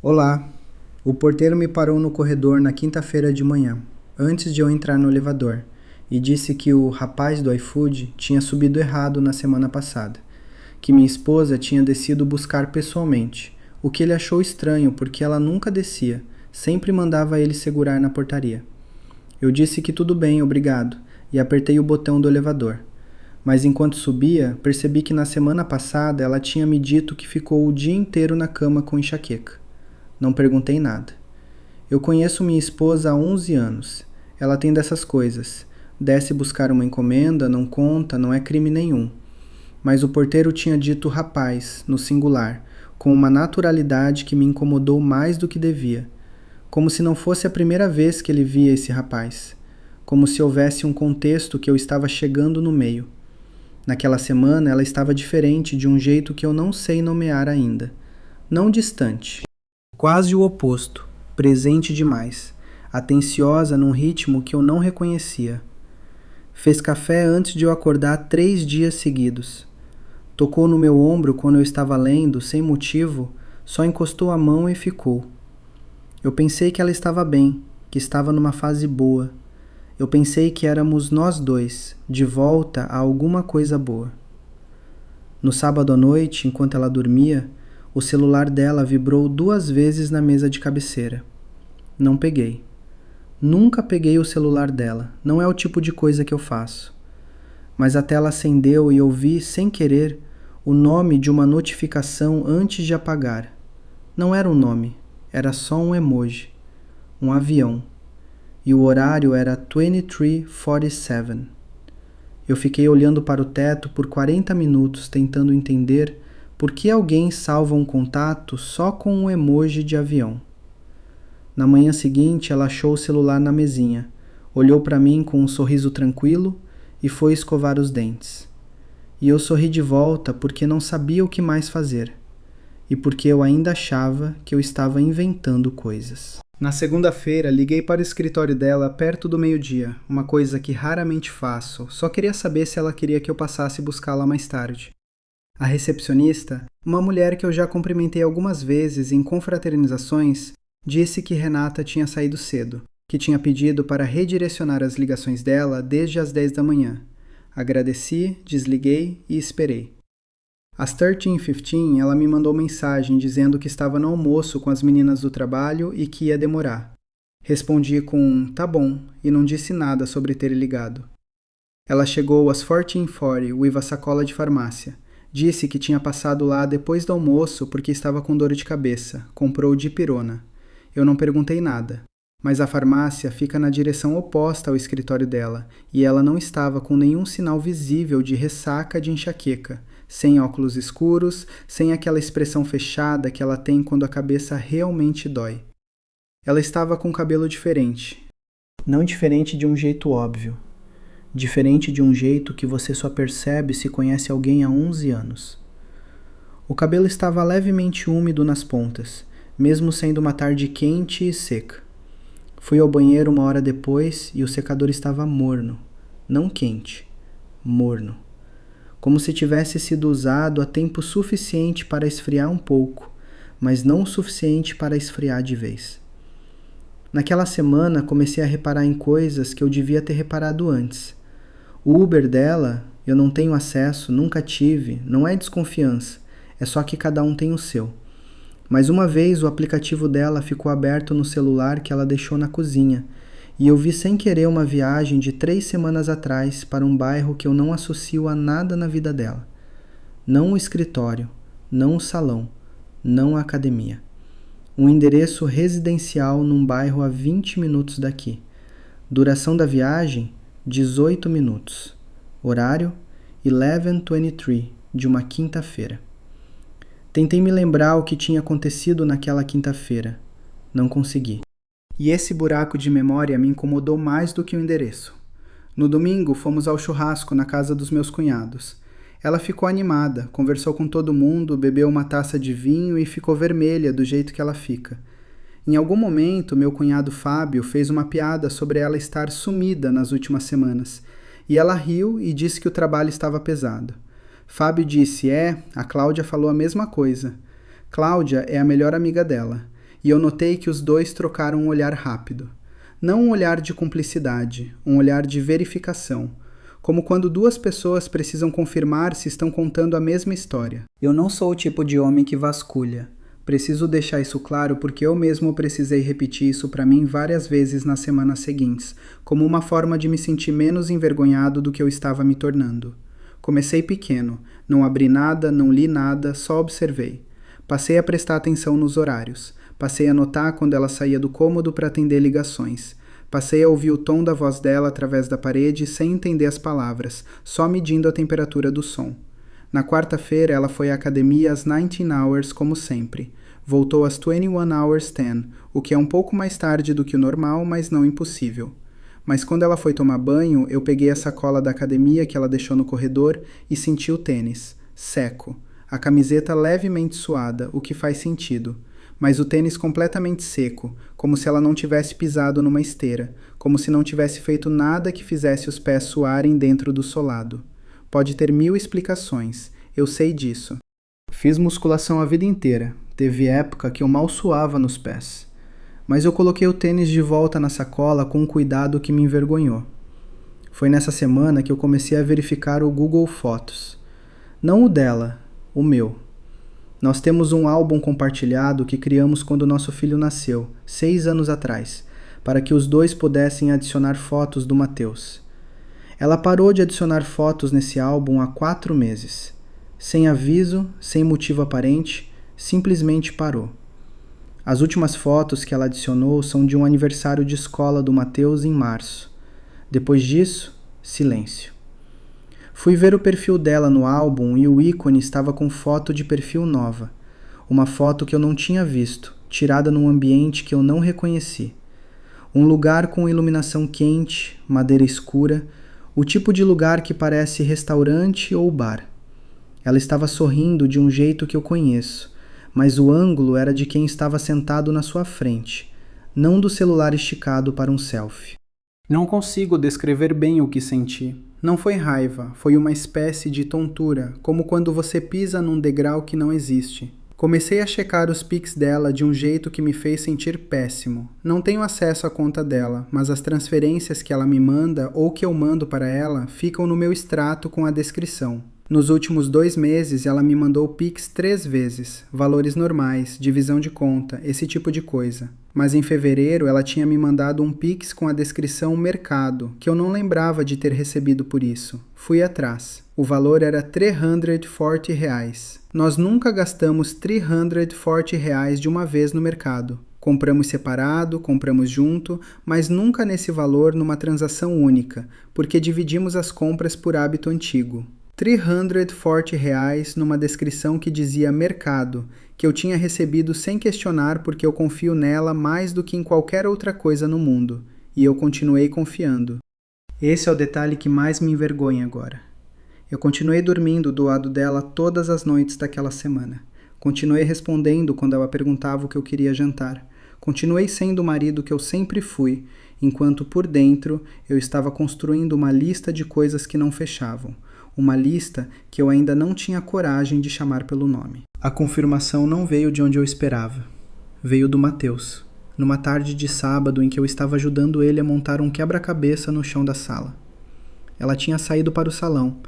Olá! O porteiro me parou no corredor na quinta-feira de manhã, antes de eu entrar no elevador, e disse que o rapaz do iFood tinha subido errado na semana passada, que minha esposa tinha descido buscar pessoalmente, o que ele achou estranho porque ela nunca descia, sempre mandava ele segurar na portaria. Eu disse que tudo bem, obrigado, e apertei o botão do elevador. Mas enquanto subia, percebi que na semana passada ela tinha me dito que ficou o dia inteiro na cama com enxaqueca. Não perguntei nada. Eu conheço minha esposa há 11 anos. Ela tem dessas coisas. Desce buscar uma encomenda, não conta, não é crime nenhum. Mas o porteiro tinha dito rapaz, no singular, com uma naturalidade que me incomodou mais do que devia. Como se não fosse a primeira vez que ele via esse rapaz. Como se houvesse um contexto que eu estava chegando no meio. Naquela semana ela estava diferente de um jeito que eu não sei nomear ainda. Não distante. Quase o oposto, presente demais, atenciosa num ritmo que eu não reconhecia. Fez café antes de eu acordar 3 dias seguidos. Tocou no meu ombro quando eu estava lendo, sem motivo, só encostou a mão e ficou. Eu pensei que ela estava bem, que estava numa fase boa. Eu pensei que éramos nós dois, de volta a alguma coisa boa. No sábado à noite, enquanto ela dormia, o celular dela vibrou 2 vezes na mesa de cabeceira. Não peguei. Nunca peguei o celular dela, não é o tipo de coisa que eu faço. Mas a tela acendeu e eu vi, sem querer, o nome de uma notificação antes de apagar. Não era um nome, era só um emoji. Um avião. E o horário era 23:47. Eu fiquei olhando para o teto por 40 minutos tentando entender por que alguém salva um contato só com um emoji de avião. Na manhã seguinte, ela achou o celular na mesinha, olhou para mim com um sorriso tranquilo e foi escovar os dentes. E eu sorri de volta porque não sabia o que mais fazer, e porque eu ainda achava que eu estava inventando coisas. Na segunda-feira, liguei para o escritório dela perto do meio-dia, uma coisa que raramente faço, só queria saber se ela queria que eu passasse buscá-la mais tarde. A recepcionista, uma mulher que eu já cumprimentei algumas vezes em confraternizações, disse que Renata tinha saído cedo, que tinha pedido para redirecionar as ligações dela desde as 10 da manhã. Agradeci, desliguei e esperei. Às 13:15, ela me mandou mensagem dizendo que estava no almoço com as meninas do trabalho e que ia demorar. Respondi com tá bom e não disse nada sobre ter ligado. Ela chegou às 14:40 with a sacola de farmácia. Disse que tinha passado lá depois do almoço porque estava com dor de cabeça. Comprou dipirona. Eu não perguntei nada. Mas a farmácia fica na direção oposta ao escritório dela e ela não estava com nenhum sinal visível de ressaca de enxaqueca, sem óculos escuros, sem aquela expressão fechada que ela tem quando a cabeça realmente dói. Ela estava com cabelo diferente. Não diferente de um jeito óbvio. Diferente de um jeito que você só percebe se conhece alguém há 11 anos. O cabelo estava levemente úmido nas pontas, mesmo sendo uma tarde quente e seca. Fui ao banheiro 1 hora depois e o secador estava morno, não quente, morno. Como se tivesse sido usado a tempo suficiente para esfriar um pouco, mas não o suficiente para esfriar de vez. Naquela semana comecei a reparar em coisas que eu devia ter reparado antes. O Uber dela, eu não tenho acesso, nunca tive, não é desconfiança, é só que cada um tem o seu. Mas uma vez o aplicativo dela ficou aberto no celular que ela deixou na cozinha, e eu vi sem querer uma viagem de 3 semanas atrás para um bairro que eu não associo a nada na vida dela. Não o escritório, não o salão, não a academia. Um endereço residencial num bairro a 20 minutos daqui. Duração da viagem, 18 minutos. Horário, 11:23, de uma quinta-feira. Tentei me lembrar o que tinha acontecido naquela quinta-feira. Não consegui. E esse buraco de memória me incomodou mais do que o endereço. No domingo, fomos ao churrasco na casa dos meus cunhados. Ela ficou animada, conversou com todo mundo, bebeu uma taça de vinho e ficou vermelha do jeito que ela fica. Em algum momento, meu cunhado Fábio fez uma piada sobre ela estar sumida nas últimas semanas, e ela riu e disse que o trabalho estava pesado. Fábio disse, a Cláudia falou a mesma coisa. Cláudia é a melhor amiga dela, e eu notei que os dois trocaram um olhar rápido. Não um olhar de cumplicidade, um olhar de verificação, como quando duas pessoas precisam confirmar se estão contando a mesma história. Eu não sou o tipo de homem que vasculha. Preciso deixar isso claro porque eu mesmo precisei repetir isso para mim várias vezes nas semanas seguintes, como uma forma de me sentir menos envergonhado do que eu estava me tornando. Comecei pequeno, não abri nada, não li nada, só observei. Passei a prestar atenção nos horários. Passei a notar quando ela saía do cômodo para atender ligações. Passei a ouvir o tom da voz dela através da parede sem entender as palavras, só medindo a temperatura do som. Na quarta-feira, ela foi à academia às 19 hours, como sempre. Voltou às 21 hours 10, o que é um pouco mais tarde do que o normal, mas não impossível. Mas quando ela foi tomar banho, eu peguei a sacola da academia que ela deixou no corredor e senti o tênis, seco. A camiseta levemente suada, o que faz sentido. Mas o tênis completamente seco, como se ela não tivesse pisado numa esteira, como se não tivesse feito nada que fizesse os pés suarem dentro do solado. Pode ter 1000 explicações, eu sei disso. Fiz musculação a vida inteira, teve época que eu mal suava nos pés. Mas eu coloquei o tênis de volta na sacola com um cuidado que me envergonhou. Foi nessa semana que eu comecei a verificar o Google Fotos. Não o dela, o meu. Nós temos um álbum compartilhado que criamos quando nosso filho nasceu, 6 anos atrás, para que os dois pudessem adicionar fotos do Mateus. Ela parou de adicionar fotos nesse álbum há 4 meses. Sem aviso, sem motivo aparente, simplesmente parou. As últimas fotos que ela adicionou são de um aniversário de escola do Mateus em março. Depois disso, silêncio. Fui ver o perfil dela no álbum e o ícone estava com foto de perfil nova. Uma foto que eu não tinha visto, tirada num ambiente que eu não reconheci. Um lugar com iluminação quente, madeira escura, o tipo de lugar que parece restaurante ou bar. Ela estava sorrindo de um jeito que eu conheço, mas o ângulo era de quem estava sentado na sua frente, não do celular esticado para um selfie. Não consigo descrever bem o que senti. Não foi raiva, foi uma espécie de tontura, como quando você pisa num degrau que não existe. Comecei a checar os pics dela de um jeito que me fez sentir péssimo. Não tenho acesso à conta dela, mas as transferências que ela me manda ou que eu mando para ela ficam no meu extrato com a descrição. Nos últimos 2 meses, ela me mandou Pix 3 vezes, valores normais, divisão de conta, esse tipo de coisa. Mas em fevereiro, ela tinha me mandado um Pix com a descrição mercado, que eu não lembrava de ter recebido por isso. Fui atrás. O valor era R$340. Nós nunca gastamos R$340 de uma vez no mercado. Compramos separado, compramos junto, mas nunca nesse valor numa transação única, porque dividimos as compras por hábito antigo. R$340 numa descrição que dizia mercado, que eu tinha recebido sem questionar porque eu confio nela mais do que em qualquer outra coisa no mundo, e eu continuei confiando. Esse é o detalhe que mais me envergonha agora. Eu continuei dormindo do lado dela todas as noites daquela semana. Continuei respondendo quando ela perguntava o que eu queria jantar. Continuei sendo o marido que eu sempre fui, enquanto por dentro eu estava construindo uma lista de coisas que não fechavam. Uma lista que eu ainda não tinha coragem de chamar pelo nome. A confirmação não veio de onde eu esperava. Veio do Mateus, numa tarde de sábado em que eu estava ajudando ele a montar um quebra-cabeça no chão da sala. Ela tinha saído para o salão,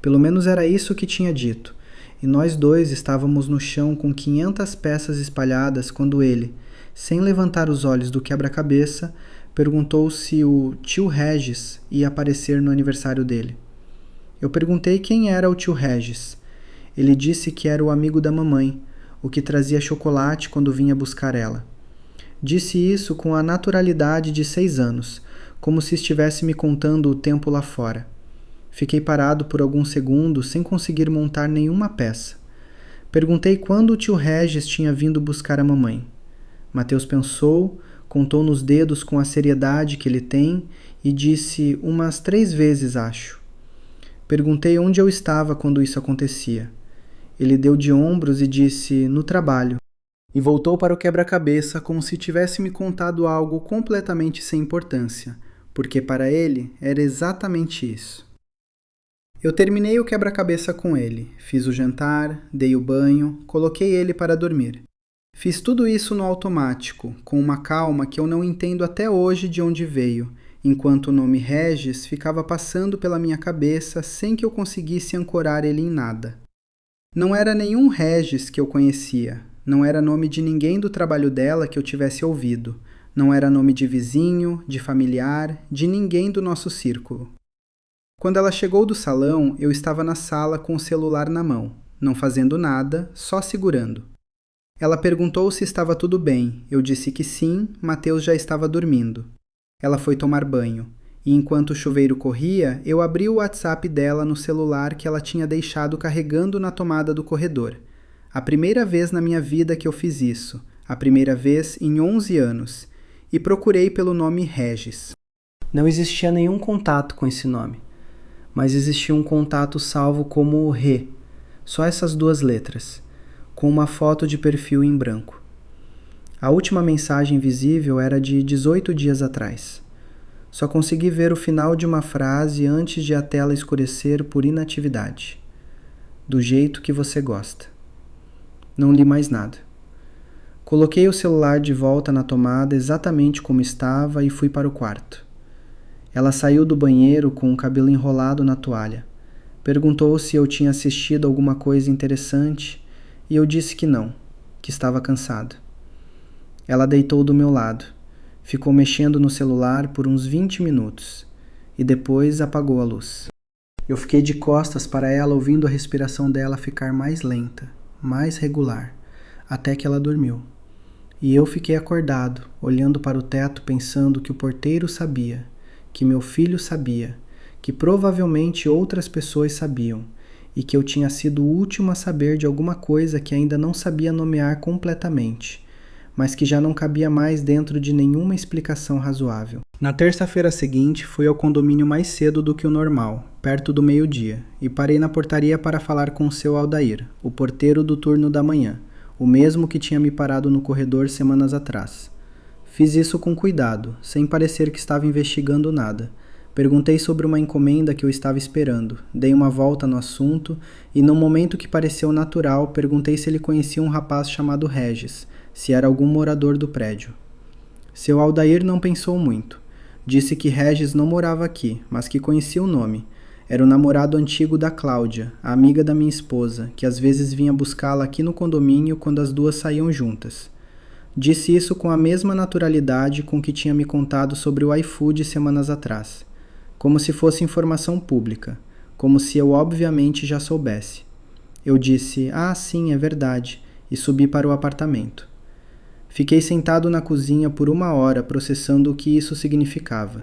pelo menos era isso que tinha dito, e nós dois estávamos no chão com 500 peças espalhadas quando ele, sem levantar os olhos do quebra-cabeça, perguntou se o tio Regis ia aparecer no aniversário dele. Eu perguntei quem era o tio Regis. Ele disse que era o amigo da mamãe, o que trazia chocolate quando vinha buscar ela. Disse isso com a naturalidade de 6 anos, como se estivesse me contando o tempo lá fora. Fiquei parado por alguns segundos sem conseguir montar nenhuma peça. Perguntei quando o tio Regis tinha vindo buscar a mamãe. Mateus pensou, contou nos dedos com a seriedade que ele tem e disse umas 3 vezes, acho. Perguntei onde eu estava quando isso acontecia. Ele deu de ombros e disse, no trabalho. E voltou para o quebra-cabeça como se tivesse me contado algo completamente sem importância, porque para ele era exatamente isso. Eu terminei o quebra-cabeça com ele, fiz o jantar, dei o banho, coloquei ele para dormir. Fiz tudo isso no automático, com uma calma que eu não entendo até hoje de onde veio, enquanto o nome Regis ficava passando pela minha cabeça sem que eu conseguisse ancorar ele em nada. Não era nenhum Regis que eu conhecia, não era nome de ninguém do trabalho dela que eu tivesse ouvido, não era nome de vizinho, de familiar, de ninguém do nosso círculo. Quando ela chegou do salão, eu estava na sala com o celular na mão, não fazendo nada, só segurando. Ela perguntou se estava tudo bem, eu disse que sim, Mateus já estava dormindo. Ela foi tomar banho, e enquanto o chuveiro corria, eu abri o WhatsApp dela no celular que ela tinha deixado carregando na tomada do corredor. A primeira vez na minha vida que eu fiz isso, a primeira vez em 11 anos, e procurei pelo nome Regis. Não existia nenhum contato com esse nome, mas existia um contato salvo como Rê, só essas 2 letras, com uma foto de perfil em branco. A última mensagem visível era de 18 dias atrás. Só consegui ver o final de uma frase antes de a tela escurecer por inatividade. Do jeito que você gosta. Não li mais nada. Coloquei o celular de volta na tomada exatamente como estava e fui para o quarto. Ela saiu do banheiro com o cabelo enrolado na toalha. Perguntou se eu tinha assistido alguma coisa interessante e eu disse que não, que estava cansado. Ela deitou do meu lado, ficou mexendo no celular por uns 20 minutos e depois apagou a luz. Eu fiquei de costas para ela ouvindo a respiração dela ficar mais lenta, mais regular, até que ela dormiu. E eu fiquei acordado, olhando para o teto pensando que o porteiro sabia, que meu filho sabia, que provavelmente outras pessoas sabiam, e que eu tinha sido o último a saber de alguma coisa que ainda não sabia nomear completamente, mas que já não cabia mais dentro de nenhuma explicação razoável. Na terça-feira seguinte, fui ao condomínio mais cedo do que o normal, perto do meio-dia, e parei na portaria para falar com o seu Aldair, o porteiro do turno da manhã, o mesmo que tinha me parado no corredor semanas atrás. Fiz isso com cuidado, sem parecer que estava investigando nada. Perguntei sobre uma encomenda que eu estava esperando, dei uma volta no assunto e, num momento que pareceu natural, perguntei se ele conhecia um rapaz chamado Regis, se era algum morador do prédio. Seu Aldair não pensou muito. Disse que Regis não morava aqui, mas que conhecia o nome. Era o namorado antigo da Cláudia, a amiga da minha esposa, que às vezes vinha buscá-la aqui no condomínio quando as duas saíam juntas. Disse isso com a mesma naturalidade com que tinha me contado sobre o iFood semanas atrás. Como se fosse informação pública, como se eu obviamente já soubesse. Eu disse, sim, é verdade, e subi para o apartamento. Fiquei sentado na cozinha por 1 hora processando o que isso significava.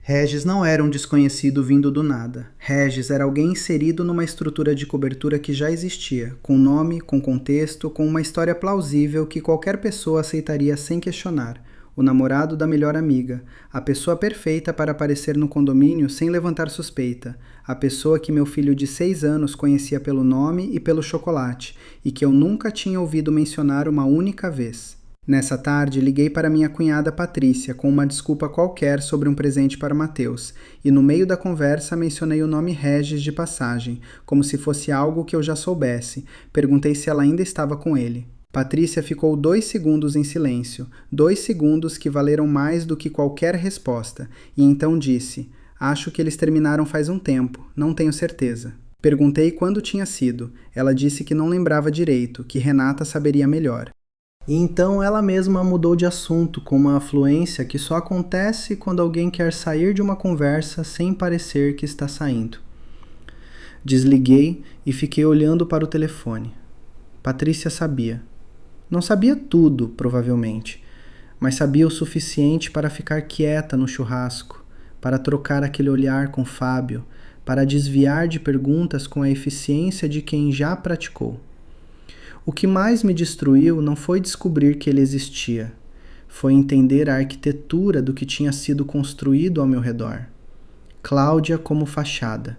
Regis não era um desconhecido vindo do nada. Regis era alguém inserido numa estrutura de cobertura que já existia, com nome, com contexto, com uma história plausível que qualquer pessoa aceitaria sem questionar. O namorado da melhor amiga, a pessoa perfeita para aparecer no condomínio sem levantar suspeita, a pessoa que meu filho de 6 anos conhecia pelo nome e pelo chocolate, e que eu nunca tinha ouvido mencionar uma única vez. Nessa tarde, liguei para minha cunhada Patrícia com uma desculpa qualquer sobre um presente para Mateus, e no meio da conversa mencionei o nome Regis de passagem, como se fosse algo que eu já soubesse. Perguntei se ela ainda estava com ele. Patrícia ficou 2 segundos em silêncio, 2 segundos que valeram mais do que qualquer resposta, e então disse, acho que eles terminaram faz um tempo, não tenho certeza. Perguntei quando tinha sido. Ela disse que não lembrava direito, que Renata saberia melhor. E então ela mesma mudou de assunto com uma afluência que só acontece quando alguém quer sair de uma conversa sem parecer que está saindo. Desliguei e fiquei olhando para o telefone. Patrícia sabia. Não sabia tudo, provavelmente, mas sabia o suficiente para ficar quieta no churrasco, para trocar aquele olhar com Fábio, para desviar de perguntas com a eficiência de quem já praticou. O que mais me destruiu não foi descobrir que ele existia, foi entender a arquitetura do que tinha sido construído ao meu redor. Cláudia como fachada,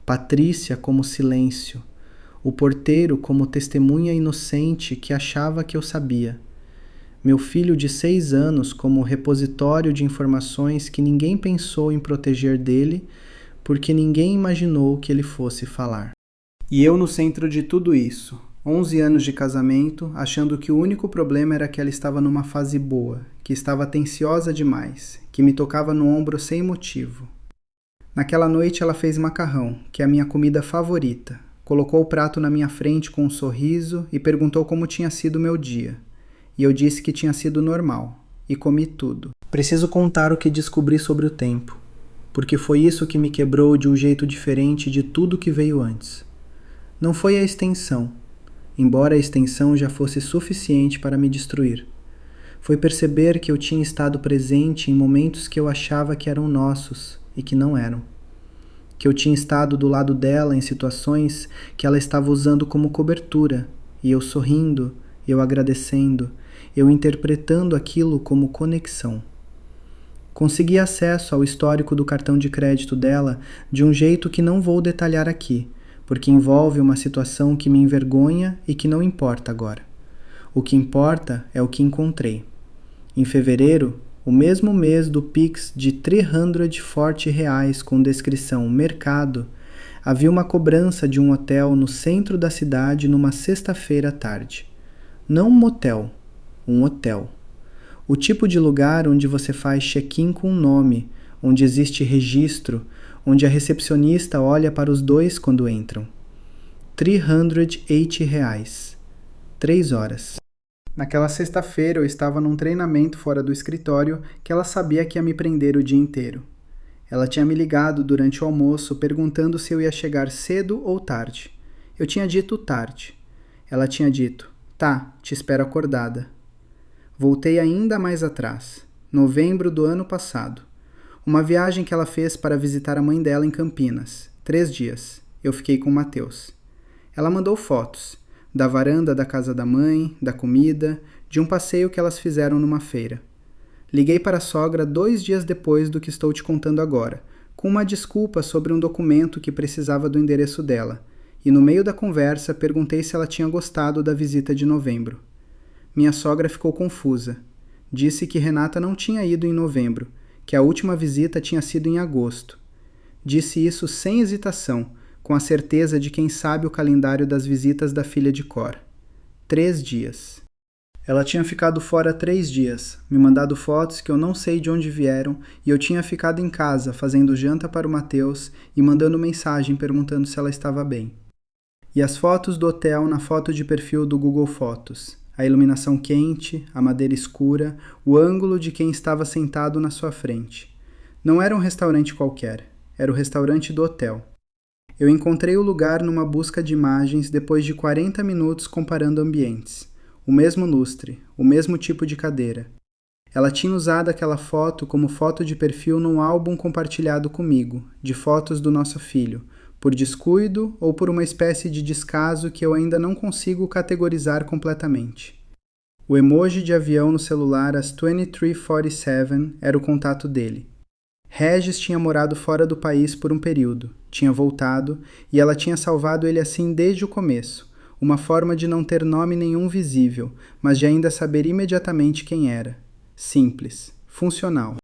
Patrícia como silêncio, o porteiro como testemunha inocente que achava que eu sabia, meu filho de 6 anos como repositório de informações que ninguém pensou em proteger dele, porque ninguém imaginou que ele fosse falar. E eu no centro de tudo isso, 11 anos de casamento, achando que o único problema era que ela estava numa fase boa, que estava atenciosa demais, que me tocava no ombro sem motivo. Naquela noite ela fez macarrão, que é a minha comida favorita. Colocou o prato na minha frente com um sorriso e perguntou como tinha sido o meu dia. E eu disse que tinha sido normal, e comi tudo. Preciso contar o que descobri sobre o tempo, porque foi isso que me quebrou de um jeito diferente de tudo que veio antes. Não foi a extensão, embora a extensão já fosse suficiente para me destruir. Foi perceber que eu tinha estado presente em momentos que eu achava que eram nossos e que não eram. Que eu tinha estado do lado dela em situações que ela estava usando como cobertura, e eu sorrindo, eu agradecendo, eu interpretando aquilo como conexão. Consegui acesso ao histórico do cartão de crédito dela de um jeito que não vou detalhar aqui, porque envolve uma situação que me envergonha e que não importa agora. O que importa é o que encontrei. Em fevereiro, o mesmo mês do Pix de R$340 com descrição mercado, havia uma cobrança de um hotel no centro da cidade numa sexta-feira à tarde. Não um motel, um hotel. O tipo de lugar onde você faz check-in com um nome, onde existe registro, onde a recepcionista olha para os dois quando entram. R$380. 3 horas. Naquela sexta-feira eu estava num treinamento fora do escritório que ela sabia que ia me prender o dia inteiro. Ela tinha me ligado durante o almoço perguntando se eu ia chegar cedo ou tarde. Eu tinha dito tarde. Ela tinha dito, tá, te espero acordada. Voltei ainda mais atrás, novembro do ano passado. Uma viagem que ela fez para visitar a mãe dela em Campinas. 3 dias. Eu fiquei com o Matheus. Ela mandou fotos. Da varanda da casa da mãe, da comida, de um passeio que elas fizeram numa feira. Liguei para a sogra 2 dias depois do que estou te contando agora, com uma desculpa sobre um documento que precisava do endereço dela, e no meio da conversa perguntei se ela tinha gostado da visita de novembro. Minha sogra ficou confusa. Disse que Renata não tinha ido em novembro, que a última visita tinha sido em agosto. Disse isso sem hesitação, com a certeza de quem sabe o calendário das visitas da filha de cor. 3 dias. Ela tinha ficado fora 3 dias, me mandado fotos que eu não sei de onde vieram, e eu tinha ficado em casa fazendo janta para o Matheus e mandando mensagem perguntando se ela estava bem. E as fotos do hotel na foto de perfil do Google Fotos. A iluminação quente, a madeira escura, o ângulo de quem estava sentado na sua frente. Não era um restaurante qualquer, era o restaurante do hotel. Eu encontrei o lugar numa busca de imagens depois de 40 minutos comparando ambientes. O mesmo lustre, o mesmo tipo de cadeira. Ela tinha usado aquela foto como foto de perfil num álbum compartilhado comigo, de fotos do nosso filho, por descuido ou por uma espécie de descaso que eu ainda não consigo categorizar completamente. O emoji de avião no celular às 23:47 era o contato dele. Regis tinha morado fora do país por um período, tinha voltado, e ela tinha salvado ele assim desde o começo, uma forma de não ter nome nenhum visível, mas de ainda saber imediatamente quem era. Simples, funcional.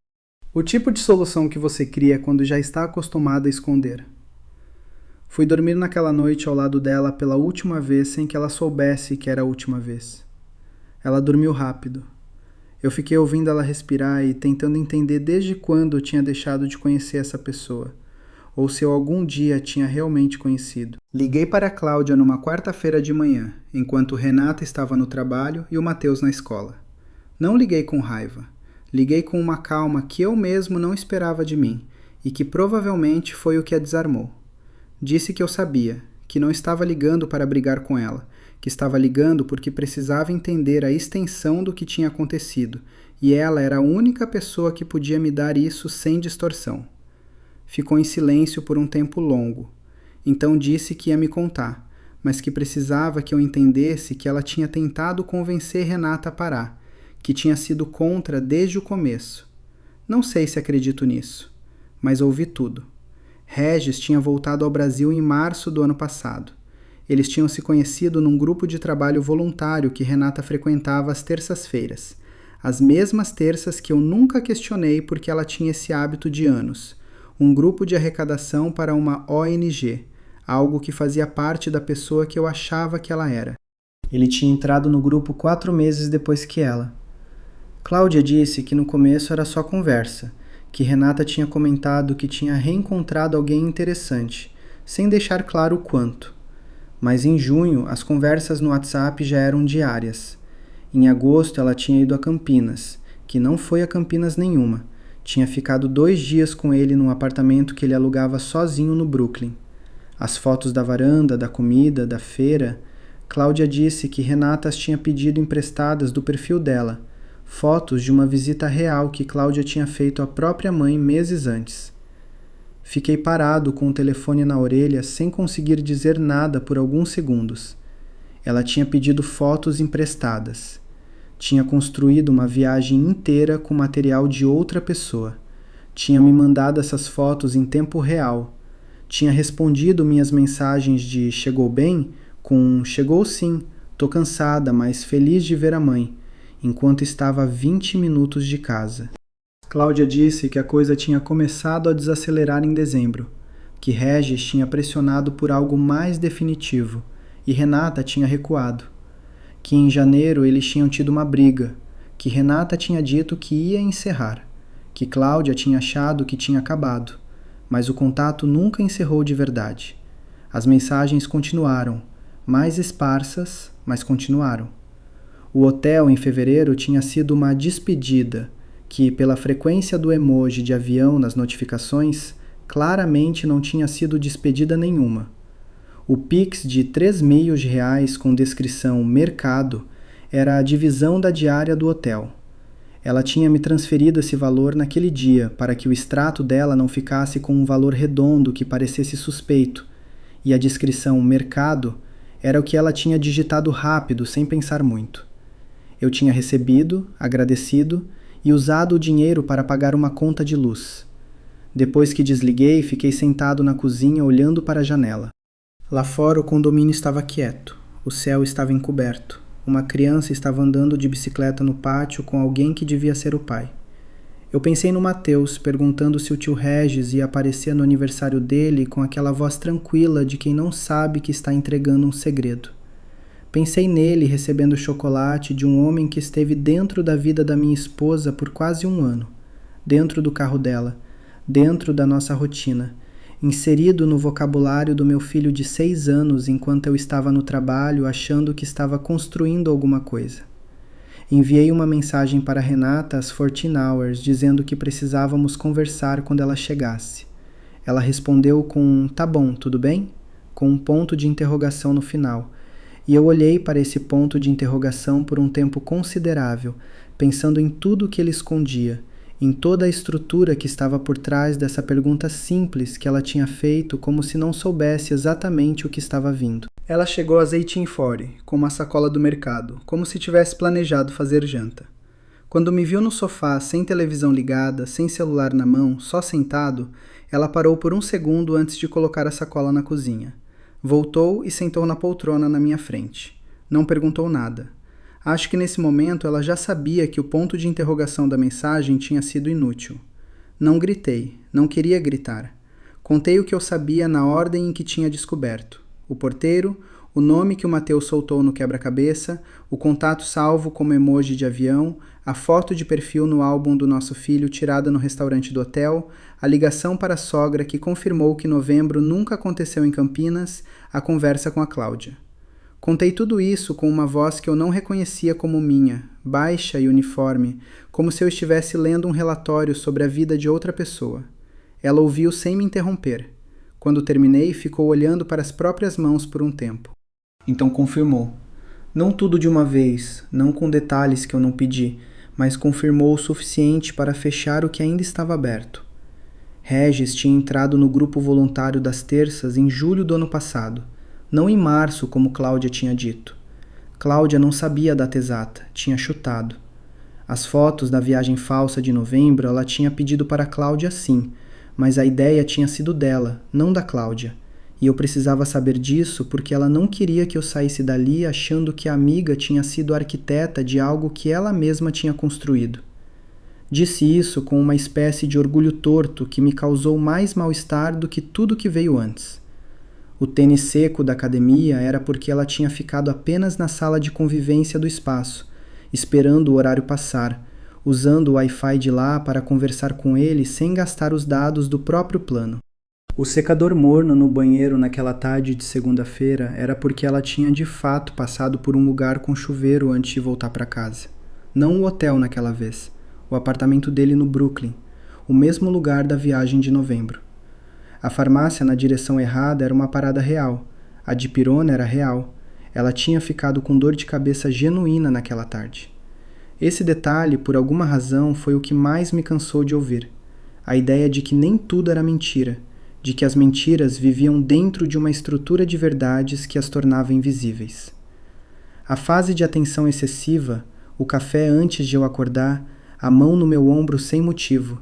O tipo de solução que você cria quando já está acostumado a esconder. Fui dormir naquela noite ao lado dela pela última vez sem que ela soubesse que era a última vez. Ela dormiu rápido. Eu fiquei ouvindo ela respirar e tentando entender desde quando eu tinha deixado de conhecer essa pessoa, ou se eu algum dia tinha realmente conhecido. Liguei para a Cláudia numa quarta-feira de manhã, enquanto Renata estava no trabalho e o Matheus na escola. Não liguei com raiva. Liguei com uma calma que eu mesmo não esperava de mim, e que provavelmente foi o que a desarmou. Disse que eu sabia, que não estava ligando para brigar com ela, que estava ligando porque precisava entender a extensão do que tinha acontecido, e ela era a única pessoa que podia me dar isso sem distorção. Ficou em silêncio por um tempo longo. Então disse que ia me contar, mas que precisava que eu entendesse que ela tinha tentado convencer Renata a parar, que tinha sido contra desde o começo. Não sei se acredito nisso, mas ouvi tudo. Regis tinha voltado ao Brasil em março do ano passado. Eles tinham se conhecido num grupo de trabalho voluntário que Renata frequentava às terças-feiras. As mesmas terças que eu nunca questionei porque ela tinha esse hábito de anos. Um grupo de arrecadação para uma ONG, algo que fazia parte da pessoa que eu achava que ela era. Ele tinha entrado no grupo 4 meses depois que ela. Cláudia disse que no começo era só conversa, que Renata tinha comentado que tinha reencontrado alguém interessante, sem deixar claro o quanto. Mas em junho, as conversas no WhatsApp já eram diárias. Em agosto, ela tinha ido a Campinas, que não foi a Campinas nenhuma. Tinha ficado 2 dias com ele num apartamento que ele alugava sozinho no Brooklyn. As fotos da varanda, da comida, da feira. Cláudia disse que Renata as tinha pedido emprestadas do perfil dela, fotos de uma visita real que Cláudia tinha feito à própria mãe meses antes. Fiquei parado com o telefone na orelha sem conseguir dizer nada por alguns segundos. Ela tinha pedido fotos emprestadas. Tinha construído uma viagem inteira com material de outra pessoa. Tinha me mandado essas fotos em tempo real. Tinha respondido minhas mensagens de "chegou bem?" com "chegou sim, tô cansada, mas feliz de ver a mãe", enquanto estava a 20 minutos de casa. Cláudia disse que a coisa tinha começado a desacelerar em dezembro, que Regis tinha pressionado por algo mais definitivo e Renata tinha recuado, que em janeiro eles tinham tido uma briga, que Renata tinha dito que ia encerrar, que Cláudia tinha achado que tinha acabado, mas o contato nunca encerrou de verdade. As mensagens continuaram, mais esparsas, mas continuaram. O hotel em fevereiro tinha sido uma despedida, que, pela frequência do emoji de avião nas notificações, claramente não tinha sido despedida nenhuma. O Pix de R$ 3.000 com descrição "mercado" era a divisão da diária do hotel. Ela tinha me transferido esse valor naquele dia para que o extrato dela não ficasse com um valor redondo que parecesse suspeito, e a descrição "mercado" era o que ela tinha digitado rápido, sem pensar muito. Eu tinha recebido, agradecido e usado o dinheiro para pagar uma conta de luz. Depois que desliguei, fiquei sentado na cozinha olhando para a janela. Lá fora o condomínio estava quieto, o céu estava encoberto. Uma criança estava andando de bicicleta no pátio com alguém que devia ser o pai. Eu pensei no Mateus, perguntando se o tio Regis ia aparecer no aniversário dele com aquela voz tranquila de quem não sabe que está entregando um segredo. Pensei nele recebendo chocolate de um homem que esteve dentro da vida da minha esposa por quase 1 ano, dentro do carro dela, dentro da nossa rotina, inserido no vocabulário do meu filho de 6 anos enquanto eu estava no trabalho achando que estava construindo alguma coisa. Enviei uma mensagem para Renata às 14 hours dizendo que precisávamos conversar quando ela chegasse. Ela respondeu com "tá bom, tudo bem?" com um ponto de interrogação no final. E eu olhei para esse ponto de interrogação por um tempo considerável, pensando em tudo que ele escondia, em toda a estrutura que estava por trás dessa pergunta simples que ela tinha feito como se não soubesse exatamente o que estava vindo. Ela chegou às 18:40, com uma sacola do mercado, como se tivesse planejado fazer janta. Quando me viu no sofá, sem televisão ligada, sem celular na mão, só sentado, ela parou por 1 segundo antes de colocar a sacola na cozinha. Voltou e sentou na poltrona na minha frente. Não perguntou nada. Acho que nesse momento ela já sabia que o ponto de interrogação da mensagem tinha sido inútil. Não gritei, não queria gritar. Contei o que eu sabia na ordem em que tinha descoberto. O porteiro, o nome que o Mateus soltou no quebra-cabeça, o contato salvo como emoji de avião, a foto de perfil no álbum do nosso filho tirada no restaurante do hotel, a ligação para a sogra que confirmou que novembro nunca aconteceu em Campinas, a conversa com a Cláudia. Contei tudo isso com uma voz que eu não reconhecia como minha, baixa e uniforme, como se eu estivesse lendo um relatório sobre a vida de outra pessoa. Ela ouviu sem me interromper. Quando terminei, ficou olhando para as próprias mãos por um tempo. Então confirmou. Não tudo de uma vez, não com detalhes que eu não pedi, mas confirmou o suficiente para fechar o que ainda estava aberto. Regis tinha entrado no grupo voluntário das terças em julho do ano passado, não em março, como Cláudia tinha dito. Cláudia não sabia a data exata, tinha chutado. As fotos da viagem falsa de novembro ela tinha pedido para Cláudia sim, mas a ideia tinha sido dela, não da Cláudia. E eu precisava saber disso porque ela não queria que eu saísse dali achando que a amiga tinha sido arquiteta de algo que ela mesma tinha construído. Disse isso com uma espécie de orgulho torto que me causou mais mal-estar do que tudo que veio antes. O tênis seco da academia era porque ela tinha ficado apenas na sala de convivência do espaço, esperando o horário passar, usando o Wi-Fi de lá para conversar com ele sem gastar os dados do próprio plano. O secador morno no banheiro naquela tarde de segunda-feira era porque ela tinha de fato passado por um lugar com chuveiro antes de voltar para casa. Não o hotel naquela vez, o apartamento dele no Brooklyn, o mesmo lugar da viagem de novembro. A farmácia na direção errada era uma parada real, a dipirona era real. Ela tinha ficado com dor de cabeça genuína naquela tarde. Esse detalhe, por alguma razão, foi o que mais me cansou de ouvir. A ideia de que nem tudo era mentira, de que as mentiras viviam dentro de uma estrutura de verdades que as tornava invisíveis. A fase de atenção excessiva, o café antes de eu acordar, a mão no meu ombro sem motivo.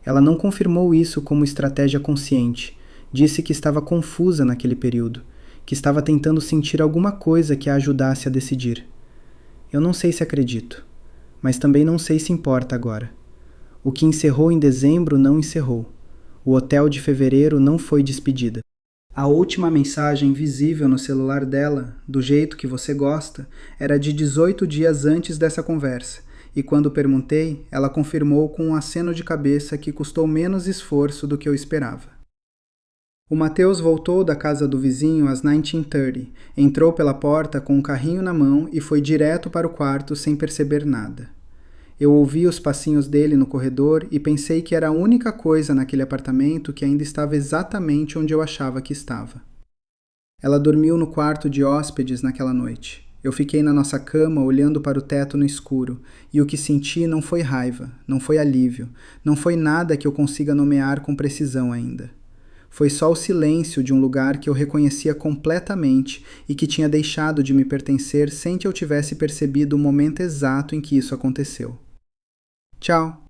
Ela não confirmou isso como estratégia consciente, disse que estava confusa naquele período, que estava tentando sentir alguma coisa que a ajudasse a decidir. Eu não sei se acredito, mas também não sei se importa agora. O que encerrou em dezembro não encerrou. O hotel de fevereiro não foi despedida. A última mensagem visível no celular dela, do jeito que você gosta, era de 18 dias antes dessa conversa, e quando perguntei, ela confirmou com um aceno de cabeça que custou menos esforço do que eu esperava. O Matheus voltou da casa do vizinho às 19h30, entrou pela porta com um carrinho na mão e foi direto para o quarto sem perceber nada. Eu ouvi os passinhos dele no corredor e pensei que era a única coisa naquele apartamento que ainda estava exatamente onde eu achava que estava. Ela dormiu no quarto de hóspedes naquela noite. Eu fiquei na nossa cama olhando para o teto no escuro, e o que senti não foi raiva, não foi alívio, não foi nada que eu consiga nomear com precisão ainda. Foi só o silêncio de um lugar que eu reconhecia completamente e que tinha deixado de me pertencer sem que eu tivesse percebido o momento exato em que isso aconteceu. Tchau!